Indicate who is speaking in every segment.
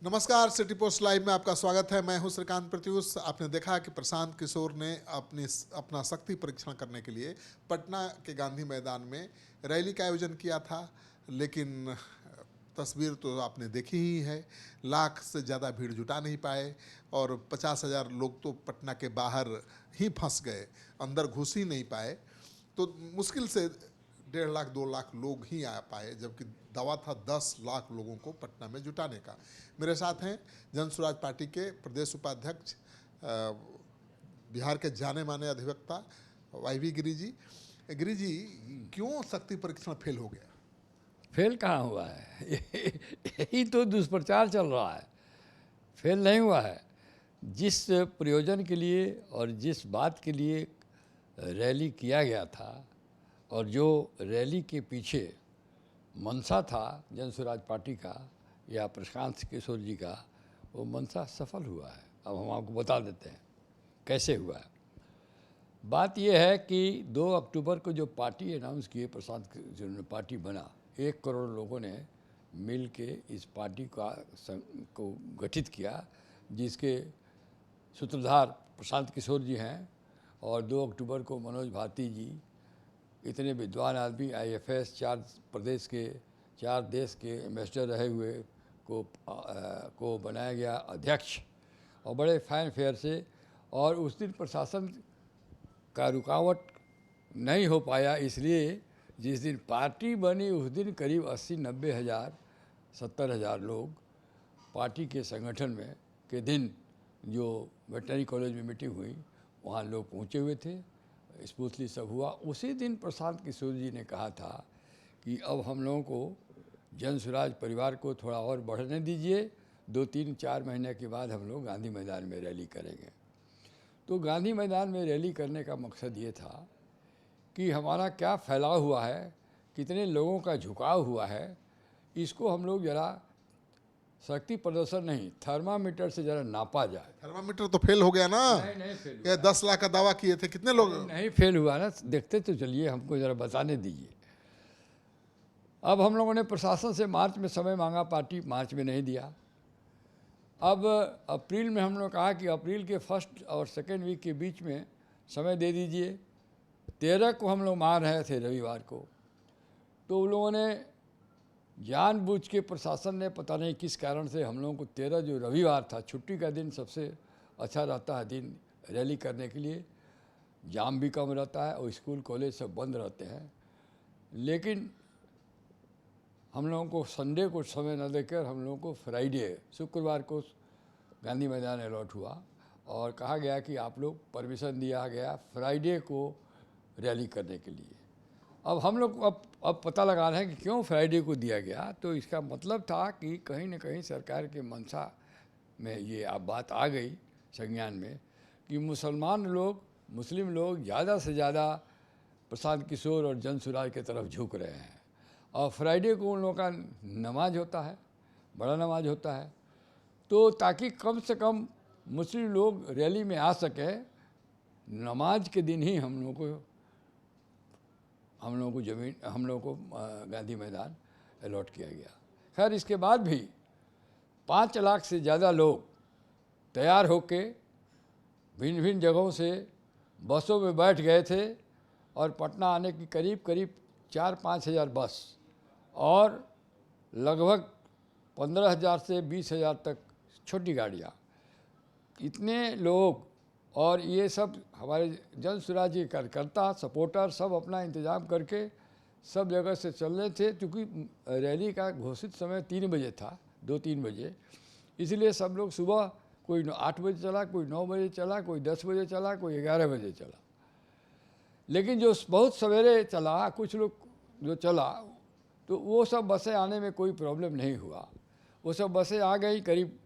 Speaker 1: नमस्कार, city post live में आपका स्वागत है। मैं हूं श्रीकांत प्रत्युष। आपने देखा कि प्रशांत किशोर ने अपना शक्ति परीक्षण करने के लिए पटना के गांधी मैदान में रैली का आयोजन किया था, लेकिन तस्वीर तो आपने देखी ही है। लाख से ज़्यादा भीड़ जुटा नहीं पाए और 50,000 लोग तो पटना के बाहर ही फंस गए, अंदर घुस ही नहीं पाए। तो मुश्किल से 1.5 लाख 2 लाख लोग ही आ पाए, जबकि दावा था 10 लाख लोगों को पटना में जुटाने का। मेरे साथ हैं जन स्वराज पार्टी के प्रदेश उपाध्यक्ष, बिहार के जाने माने अधिवक्ता YV गिरी जी। गिरी जी, क्यों शक्ति परीक्षण फेल हो गया?
Speaker 2: फेल कहाँ हुआ है? यही तो दुष्प्रचार चल रहा है। फेल नहीं हुआ है। जिस प्रयोजन के लिए और जिस बात के लिए रैली किया गया था और जो रैली के पीछे मंशा था जन स्वराज पार्टी का या प्रशांत किशोर जी का, वो मंशा सफल हुआ है। अब हम आपको बता देते हैं कैसे हुआ है। बात यह है कि 2 अक्टूबर को जो पार्टी अनाउंस किए, प्रशांत किशोर ने पार्टी बना, 1 करोड़ लोगों ने मिल के इस पार्टी को गठित किया, जिसके सूत्रधार प्रशांत किशोर जी हैं। और 2 अक्टूबर को मनोज भारती जी, इतने विद्वान आदमी, IFS, 4 देश के एम्बेसडर रहे हुए को बनाया गया अध्यक्ष, और बड़े फैन फेयर से। और उस दिन प्रशासन का रुकावट नहीं हो पाया, इसलिए जिस दिन पार्टी बनी उस दिन करीब 80-90 हज़ार 70 हज़ार लोग पार्टी के संगठन में के दिन जो वेटनरी कॉलेज में मीटिंग हुई, वहाँ लोग पहुँचे हुए थे। स्मूथली सब हुआ। उसी दिन प्रशांत किशोर जी ने कहा था कि अब हम लोगों को जन स्वराज परिवार को थोड़ा और बढ़ने दीजिए, 2-3-4 महीने के बाद हम लोग गांधी मैदान में रैली करेंगे। तो गांधी मैदान में रैली करने का मकसद ये था कि हमारा क्या फैलाव हुआ है, कितने लोगों का झुकाव हुआ है, इसको हम लोग ज़रा शक्ति प्रदर्शन नहीं, थर्मामीटर से ज़रा नापा जाए।
Speaker 1: थर्मामीटर तो फेल हो गया ना।
Speaker 2: नहीं फेल
Speaker 1: ये 10 लाख का दावा किए थे, कितने लोग?
Speaker 2: नहीं फेल हुआ ना। देखते तो चलिए, हमको ज़रा बताने दीजिए। अब हम लोगों ने प्रशासन से मार्च में समय मांगा, पार्टी मार्च में नहीं दिया। अब अप्रैल में हम लोग कहा कि अप्रैल के 1 और 2 वीक के बीच में समय दे दीजिए। 13 को हम लोग मार रहे थे, रविवार को। तो उन लोगों ने जानबूझ के, प्रशासन ने पता नहीं किस कारण से हम लोगों को 13, जो रविवार था, छुट्टी का दिन सबसे अच्छा रहता है दिन रैली करने के लिए, जाम भी कम रहता है और स्कूल कॉलेज सब बंद रहते हैं। लेकिन हम लोगों को संडे को समय न देकर हम लोगों को फ्राइडे, शुक्रवार को गांधी मैदान अलॉट हुआ और कहा गया कि आप लोग, परमिशन दिया गया फ्राइडे को रैली करने के लिए। अब हम लोग अब पता लगा रहे हैं कि क्यों फ्राइडे को दिया गया। तो इसका मतलब था कि कहीं न कहीं सरकार के मंशा में ये अब बात आ गई संज्ञान में कि मुस्लिम लोग ज़्यादा से ज़्यादा प्रशांत किशोर और जन स्वराज की तरफ झुक रहे हैं। और फ्राइडे को उन लोगों का नमाज होता है, बड़ा नमाज होता है, तो ताकि कम से कम मुस्लिम लोग रैली में आ सके, नमाज के दिन ही हम लोगों को गांधी मैदान अलॉट किया गया। खैर, इसके बाद भी 5 लाख से ज़्यादा लोग तैयार होके भिन्न भिन्न जगहों से बसों में बैठ गए थे और पटना आने की करीब 4-5 हज़ार बस और लगभग 15,000 से 20,000 तक छोटी गाड़ियाँ, इतने लोग। और ये सब हमारे जन स्वराज के कार्यकर्ता, सपोर्टर सब अपना इंतज़ाम करके सब जगह से चल रहे थे, क्योंकि रैली का घोषित समय 3 बजे था, 2-3 बजे। इसलिए सब लोग सुबह, कोई 8 बजे चला, कोई 9 बजे चला, कोई 10 बजे चला, कोई 11 बजे चला। लेकिन जो बहुत सवेरे चला, कुछ लोग जो चला, तो वो सब बसें आने में कोई प्रॉब्लम नहीं हुआ। वो सब बसें आ गई, करीब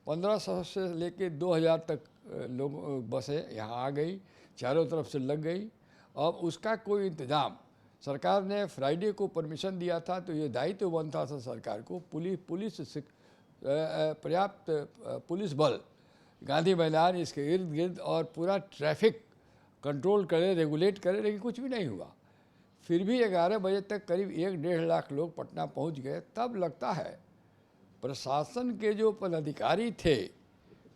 Speaker 2: 1500 से लेके 2000 तक लोग बसें यहाँ आ गई, चारों तरफ से लग गई। अब उसका कोई इंतज़ाम, सरकार ने फ्राइडे को परमिशन दिया था, तो ये दायित्व बनता था सरकार को, पर्याप्त पुलिस बल गांधी मैदान, इसके इर्द गिर्द और पूरा ट्रैफिक कंट्रोल करे, रेगुलेट करे, लेकिन कुछ भी नहीं हुआ। फिर भी 11 बजे तक करीब 1-1.5 लाख लोग पटना पहुंच गए। तब लगता है प्रशासन के जो पदाधिकारी थे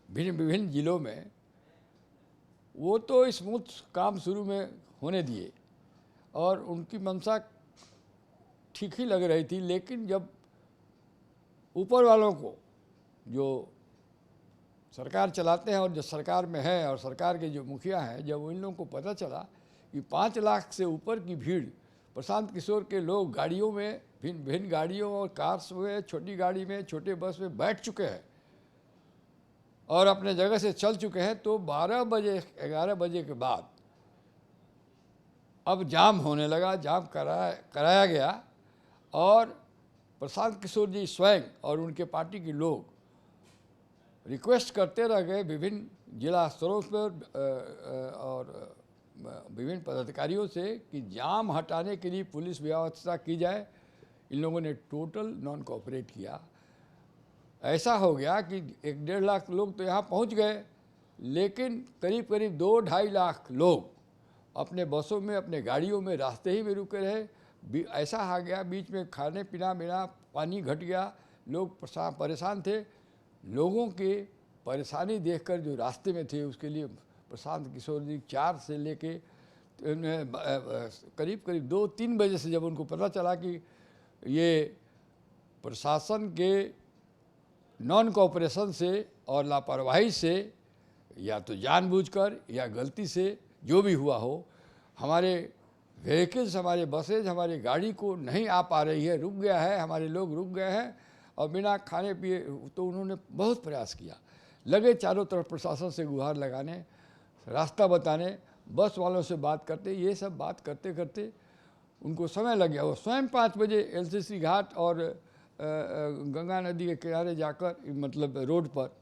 Speaker 2: भिन्न विभिन्न जिलों में, वो तो स्मूथ काम शुरू में होने दिए और उनकी मंशा ठीक ही लग रही थी, लेकिन जब ऊपर वालों को, जो सरकार चलाते हैं और जो सरकार में है और सरकार के जो मुखिया हैं, जब इन लोगों को पता चला कि 5 लाख से ऊपर की भीड़ प्रशांत किशोर के लोग गाड़ियों में, भिन्न भिन्न गाड़ियों और कार्स में, छोटी गाड़ी में, छोटे बस में बैठ चुके हैं और अपने जगह से चल चुके हैं, तो 12 बजे 11 बजे के बाद अब जाम होने लगा। जाम कराया गया और प्रशांत किशोर जी स्वयं और उनके पार्टी के लोग रिक्वेस्ट करते रह गए विभिन्न जिला स्तरों पर और विभिन्न पदाधिकारियों से कि जाम हटाने के लिए पुलिस व्यवस्था की जाए। इन लोगों ने टोटल नॉन कोऑपरेट किया। ऐसा हो गया कि 1-1.5 लाख लोग तो यहाँ पहुँच गए, लेकिन करीब करीब 2-2.5 लाख लोग अपने बसों में, अपने गाड़ियों में, रास्ते ही में रुके रहे। ऐसा आ गया, बीच में खाने पीना बिना, पानी घट गया, लोग परेशान थे। लोगों के परेशानी देखकर जो रास्ते में थे, उसके लिए प्रशांत किशोर जी 4 से लेके करीब करीब 2-3 बजे से जब उनको पता चला कि ये प्रशासन के नॉन कोऑपरेशन से और लापरवाही से, या तो जानबूझकर या गलती से जो भी हुआ हो, हमारे व्हीकल्स, हमारे बसेज, हमारी गाड़ी को नहीं आ पा रही है, रुक गया है, हमारे लोग रुक गए हैं और बिना खाने पिए, तो उन्होंने बहुत प्रयास किया। लगे चारों तरफ प्रशासन से गुहार लगाने, रास्ता बताने, बस वालों से बात करते, ये सब बात करते करते उनको समय लग गया। वो स्वयं 5 बजे एलसीसी घाट और गंगा नदी के किनारे जाकर, मतलब रोड पर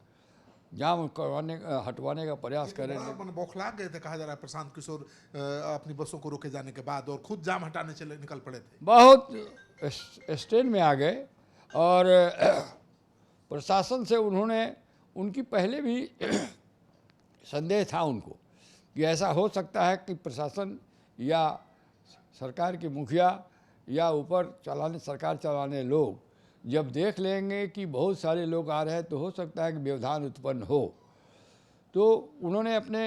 Speaker 2: जाम हटवाने का प्रयास करें।
Speaker 1: बौखला गए थे, कहा जा रहा है प्रशांत किशोर अपनी बसों को रोके जाने के बाद, और खुद जाम हटाने चले निकल पड़े थे।
Speaker 2: बहुत स्ट्रेन में आ गए और प्रशासन से उन्होंने, उनकी पहले भी संदेह था उनको कि ऐसा हो सकता है कि प्रशासन या सरकार के मुखिया या ऊपर सरकार चलाने लोग जब देख लेंगे कि बहुत सारे लोग आ रहे हैं, तो हो सकता है कि व्यवधान उत्पन्न हो। तो उन्होंने अपने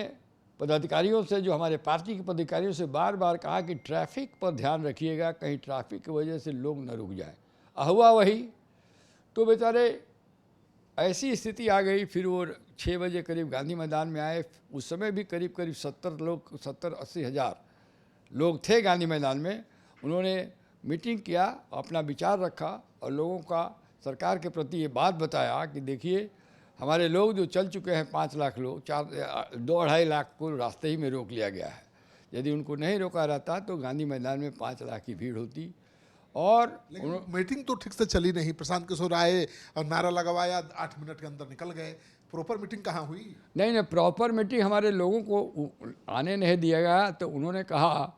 Speaker 2: पदाधिकारियों से, जो हमारे पार्टी के पदाधिकारियों से बार बार कहा कि ट्रैफिक पर ध्यान रखिएगा, कहीं ट्रैफिक की वजह से लोग न रुक जाए। हुआ वही, तो बेचारे ऐसी स्थिति आ गई। फिर वो 6 बजे करीब गांधी मैदान में आए। उस समय भी करीब करीब 70-80 हज़ार लोग थे गांधी मैदान में। उन्होंने मीटिंग किया, अपना विचार रखा और लोगों का सरकार के प्रति ये बात बताया कि देखिए, हमारे लोग जो चल चुके हैं 5 लाख लोग, 2-2.5 लाख को रास्ते ही में रोक लिया गया है। यदि उनको नहीं रोका रहता तो गांधी मैदान में 5 लाख की भीड़ होती। और
Speaker 1: मीटिंग तो ठीक से चली नहीं। प्रशांत किशोर आए और नारा लगवाया, 8 मिनट के अंदर निकल गए। प्रॉपर मीटिंग कहाँ हुई?
Speaker 2: नहीं, प्रॉपर मीटिंग हमारे लोगों को आने नहीं दिया गया। तो उन्होंने कहा,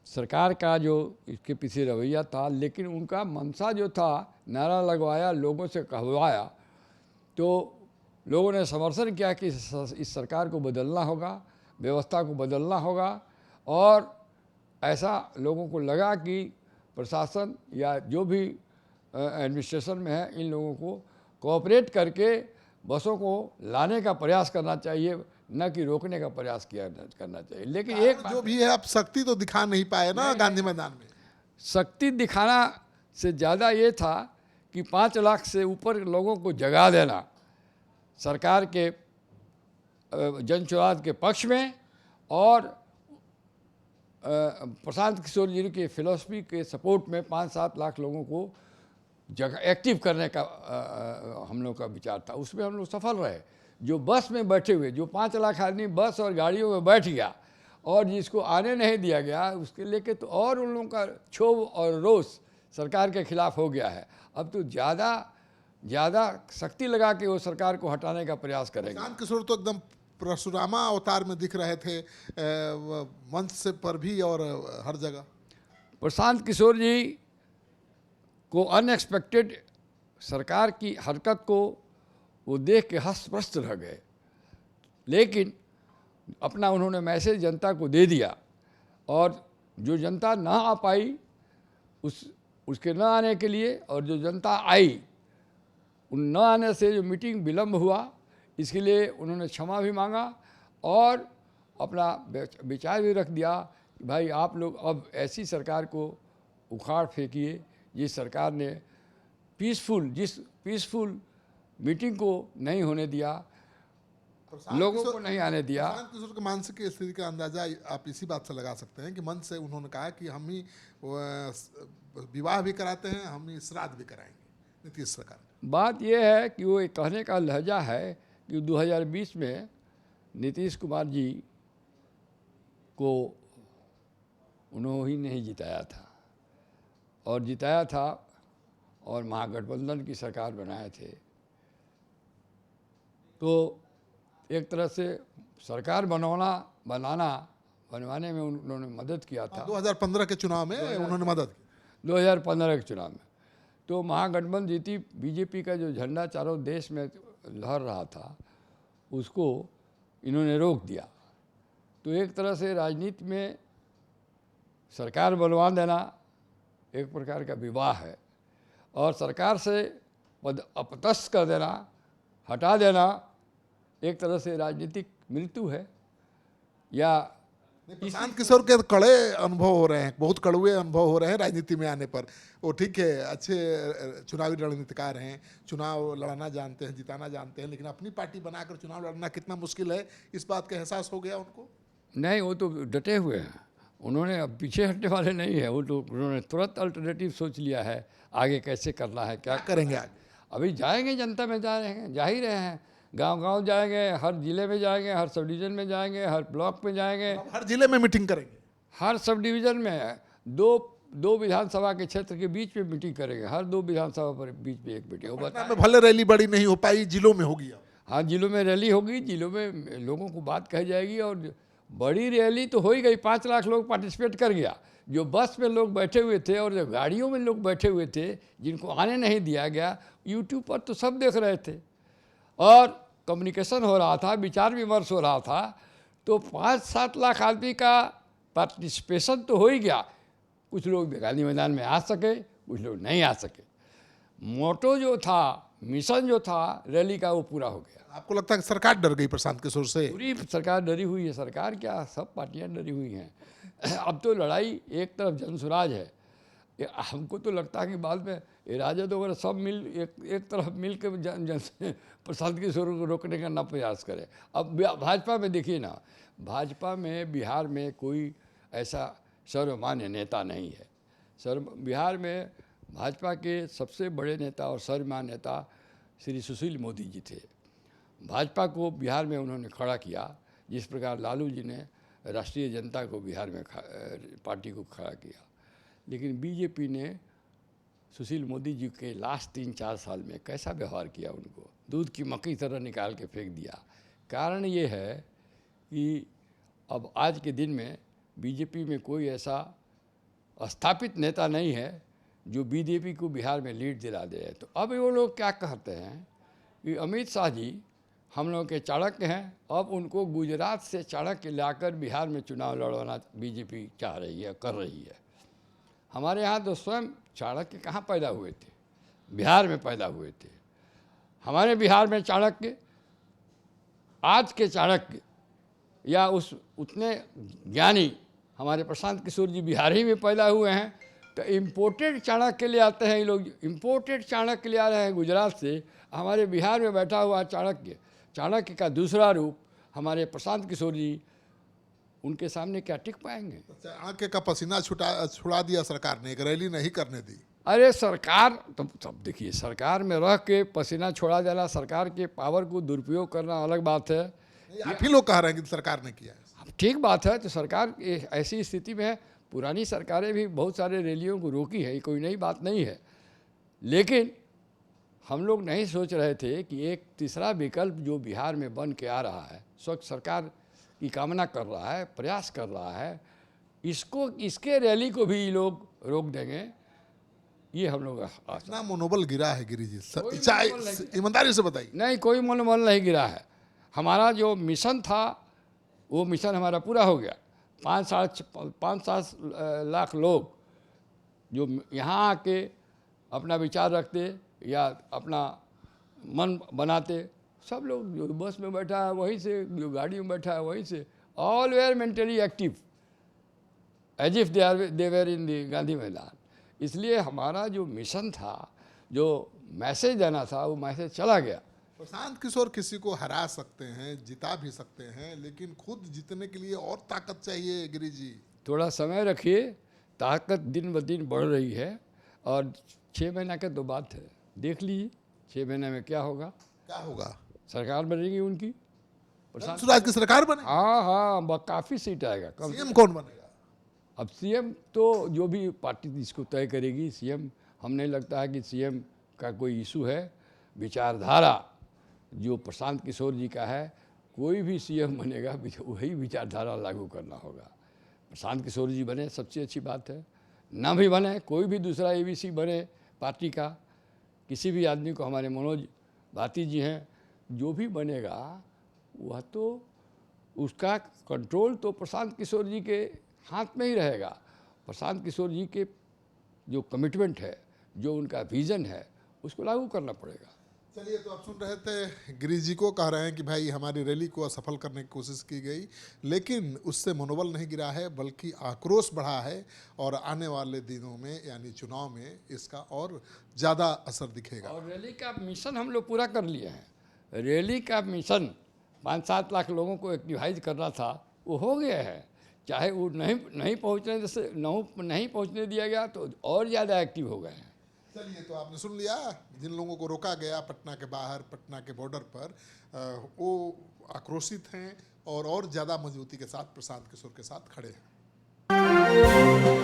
Speaker 2: सरकार का जो इसके पीछे रवैया था, लेकिन उनका मंशा जो था, नारा लगवाया, लोगों से कहवाया, तो लोगों ने समर्थन किया कि इस सरकार को बदलना होगा, व्यवस्था को बदलना होगा। और ऐसा लोगों को लगा कि प्रशासन या जो भी एडमिनिस्ट्रेशन में है, इन लोगों को कोऑपरेट करके बसों को लाने का प्रयास करना चाहिए, न कि रोकने का प्रयास करना चाहिए। लेकिन एक
Speaker 1: जो भी है, आप शक्ति तो दिखा नहीं पाए ना गांधी मैदान में।
Speaker 2: शक्ति दिखाना से ज़्यादा ये था कि 5 लाख से ऊपर लोगों को जगा देना सरकार के जनसुराज के पक्ष में, और प्रशांत किशोर जी की फिलॉसफी के सपोर्ट में 5-7 लाख लोगों को एक्टिव करने का हम लोग का विचार था। उसमें हम लोग सफल रहे। जो बस में बैठे हुए, जो 5 लाख आदमी बस और गाड़ियों में बैठ गया और जिसको आने नहीं दिया गया, उसके लेके तो और उन लोगों का क्षोभ और रोष सरकार के खिलाफ हो गया है। अब तो ज़्यादा शक्ति लगा के वो सरकार को हटाने का प्रयास करेंगे।
Speaker 1: प्रशांत किशोर तो एकदम परशुरामा अवतार में दिख रहे थे, मंच से पर भी और हर जगह।
Speaker 2: प्रशांत किशोर जी को अनएक्सपेक्टेड सरकार की हरकत को वो देख के हतप्रस्त रह गए, लेकिन अपना उन्होंने मैसेज जनता को दे दिया। और जो जनता ना आ पाई, उसके न आने के लिए, और जो जनता आई उन न आने से जो मीटिंग विलम्ब हुआ, इसके लिए उन्होंने क्षमा भी मांगा और अपना विचार भी रख दिया कि भाई आप लोग अब ऐसी सरकार को उखाड़ फेंकिए जिस सरकार ने पीसफुल मीटिंग को नहीं होने दिया, लोगों को नहीं आने दिया।
Speaker 1: प्रशांत किशोर की मानसिक स्थिति का अंदाजा आप इसी बात से लगा सकते हैं कि मन से उन्होंने कहा कि हम ही विवाह भी कराते हैं, हम ही श्राद्ध भी कराएंगे नीतीश सरकार।
Speaker 2: बात यह है कि वो एक कहने का लहजा है कि 2020 में नीतीश कुमार जी को उन्होंने ही नहीं जिताया था, और जिताया था और महागठबंधन की सरकार बनाए थे, तो एक तरह से सरकार बनवाने में उन्होंने मदद किया था।
Speaker 1: 2015 के चुनाव में उन्होंने मदद की।
Speaker 2: 2015 के चुनाव में तो महागठबंधन जीती, बीजेपी का जो झंडा चारों देश में लहर रहा था उसको इन्होंने रोक दिया। तो एक तरह से राजनीति में सरकार बनवा देना एक प्रकार का विवाह है, और सरकार से पद अपदस्थ कर देना, हटा देना एक तरह से राजनीतिक मृत्यु है। या
Speaker 1: प्रशांत किशोर के कड़े अनुभव हो रहे हैं, बहुत कड़वे अनुभव हो रहे हैं राजनीति में आने पर। वो ठीक है, अच्छे चुनावी रणनीतिकार हैं, चुनाव लड़ना जानते हैं, जिताना जानते हैं, लेकिन अपनी पार्टी बनाकर चुनाव लड़ना कितना मुश्किल है, इस बात का एहसास हो गया उनको।
Speaker 2: नहीं, वो तो डटे हुए हैं, उन्होंने अब पीछे हटने वाले नहीं है। वो तो उन्होंने तुरंत अल्टरनेटिव सोच लिया है, आगे कैसे करना है, क्या
Speaker 1: करेंगे आगे।
Speaker 2: अभी जाएंगे, जनता में जा ही रहे हैं, गांव-गांव जाएंगे, हर जिले में जाएंगे, हर सब डिवीज़न में जाएंगे, हर ब्लॉक में जाएंगे,
Speaker 1: हर जिले में मीटिंग करेंगे,
Speaker 2: हर सब डिवीज़न में दो विधानसभा के क्षेत्र के बीच में मीटिंग करेंगे, हर 2 विधानसभा पर बीच में एक मीटिंग होगा।
Speaker 1: पटना में भले रैली बड़ी नहीं हो पाई, जिलों में होगी।
Speaker 2: हाँ, जिलों में रैली होगी, जिलों में लोगों को बात कही जाएगी, और बड़ी रैली तो हो ही गई। 5 लाख लोग पार्टिसिपेट कर गया। जो बस में लोग बैठे हुए थे और जो गाड़ियों में लोग बैठे हुए थे, जिनको आने नहीं दिया गया, यूट्यूब पर तो सब देख रहे थे और कम्युनिकेशन हो रहा था, विचार विमर्श हो रहा था। तो 5-7 लाख आदमी का पार्टिसिपेशन तो हो ही गया। कुछ लोग गांधी मैदान में आ सके, कुछ लोग नहीं आ सके। मोटो जो था, मिशन जो था रैली का, वो पूरा हो गया।
Speaker 1: आपको लगता है कि सरकार डर गई प्रशांत किशोर से?
Speaker 2: पूरी सरकार डरी हुई है। सरकार क्या, सब पार्टियां डरी हुई हैं। अब तो लड़ाई एक तरफ जनसुराज है। हमको तो लगता है कि बाद में राजद वगैरह सब एक तरफ मिल के प्रशांत किशोर को रोकने का ना प्रयास करे। अब भाजपा में देखिए ना, भाजपा में बिहार में कोई ऐसा सर्वमान्य नेता नहीं है। बिहार में भाजपा के सबसे बड़े नेता और सर्वमान्य नेता श्री सुशील मोदी जी थे। भाजपा को बिहार में उन्होंने खड़ा किया, जिस प्रकार लालू जी ने राष्ट्रीय जनता को बिहार में पार्टी को खड़ा किया। लेकिन बीजेपी ने सुशील मोदी जी के लास्ट 3-4 साल में कैसा व्यवहार किया, उनको दूध की मक्खी तरह निकाल के फेंक दिया। कारण ये है कि अब आज के दिन में बीजेपी में कोई ऐसा स्थापित नेता नहीं है जो बीजेपी को बिहार में लीड दिला दे। तो अब वो लोग क्या कहते हैं कि अमित शाह जी हम लोग के चाणक्य हैं, अब उनको गुजरात से चाणक्य लाकर बिहार में चुनाव लड़वाना बीजेपी चाह रही है, कर रही है। हमारे यहाँ तो स्वयं चाणक्य कहाँ पैदा हुए थे, बिहार में पैदा हुए थे। हमारे बिहार में चाणक्य, आज के चाणक्य या उतने ज्ञानी हमारे प्रशांत किशोर जी बिहार ही में पैदा हुए हैं। तो इम्पोर्टेड चाणक्य ले आते हैं ये लोग, इम्पोर्टेड चाणक्य ले आ रहे हैं गुजरात से। हमारे बिहार में बैठा हुआ चाणक्य का दूसरा रूप हमारे प्रशांत किशोर जी, उनके सामने क्या टिक पाएंगे?
Speaker 1: चाणक्य का पसीना छुड़ा दिया सरकार ने, एक रैली नहीं करने दी।
Speaker 2: अरे सरकार तो सब देखिए, सरकार में रह के पसीना छोड़ा देना, सरकार के पावर को दुरुपयोग करना अलग बात है।
Speaker 1: आप ही लोग कह रहे हैं कि सरकार ने किया है।
Speaker 2: ठीक बात है। तो सरकार ऐसी स्थिति में है, पुरानी सरकारें भी बहुत सारे रैलियों को रोकी है, ये कोई नई बात नहीं है। लेकिन हम लोग नहीं सोच रहे थे कि एक तीसरा विकल्प जो बिहार में बन के आ रहा है, स्वच्छ सरकार की कामना कर रहा है, प्रयास कर रहा है, इसके रैली को भी लोग रोक देंगे, ये हम लोग
Speaker 1: इतना मनोबल गिरा है गिरी जी, ईमानदारी से बताइए।
Speaker 2: नहीं, कोई मनोबल नहीं गिरा है। हमारा जो मिशन था वो मिशन हमारा पूरा हो गया। 5-7 लाख लोग जो यहाँ आके अपना विचार रखते या अपना मन बनाते। सब लोग जो बस में बैठा है वहीं से, जो गाड़ी में बैठा है वहीं से, all were mentally active as if they were in the Gandhi Maidan. इसलिए हमारा जो मिशन था, जो मैसेज देना था, वो मैसेज चला गया।
Speaker 1: प्रशांत किशोर किसी को हरा सकते हैं, जिता भी सकते हैं, लेकिन खुद जीतने के लिए और ताकत चाहिए गिरी जी।
Speaker 2: थोड़ा समय रखिए, ताकत दिन ब दिन बढ़ रही है और 6 महीना के तो बात है, देख लीजिए 6 महीने में क्या होगा।
Speaker 1: क्या होगा?
Speaker 2: सरकार बनेगी उनकी, प्रशांत।
Speaker 1: स्वराज की सरकार बने?
Speaker 2: हाँ हाँ, काफ़ी सीट आएगा। कम
Speaker 1: सीएम कौन बनेगा?
Speaker 2: अब सीएम तो जो भी पार्टी इसको तय करेगी, सीएम, हम नहीं लगता है कि सीएम का कोई इशू है। विचारधारा जो प्रशांत किशोर जी का है, कोई भी सीएम बनेगा वही विचारधारा लागू करना होगा। प्रशांत किशोर जी बने, सबसे अच्छी बात है। ना भी बने, कोई भी दूसरा एबीसी बने पार्टी का, किसी भी आदमी को, हमारे मनोज भाती जी हैं, जो भी बनेगा वह तो उसका कंट्रोल तो प्रशांत किशोर जी के हाथ में ही रहेगा। प्रशांत किशोर जी के जो कमिटमेंट है, जो उनका विज़न है, उसको लागू करना पड़ेगा।
Speaker 1: चलिए, तो आप सुन रहे थे गिरीश जी को, कह रहे हैं कि भाई हमारी रैली को असफल करने की कोशिश की गई, लेकिन उससे मनोबल नहीं गिरा है, बल्कि आक्रोश बढ़ा है और आने वाले दिनों में यानी चुनाव में इसका और ज़्यादा असर दिखेगा।
Speaker 2: और रैली का मिशन हम लोग पूरा कर लिए हैं। रैली का मिशन 5-7 लाख लोगों को एक्टिवाइज करना था, वो हो गया है। चाहे वो नहीं पहुंचने दिया गया तो और ज़्यादा एक्टिव हो गए हैं।
Speaker 1: चलिए, तो आपने सुन लिया, जिन लोगों को रोका गया पटना के बाहर, पटना के बॉर्डर पर, वो आक्रोशित हैं और ज़्यादा मजबूती के साथ प्रशांत किशोर के साथ खड़े हैं।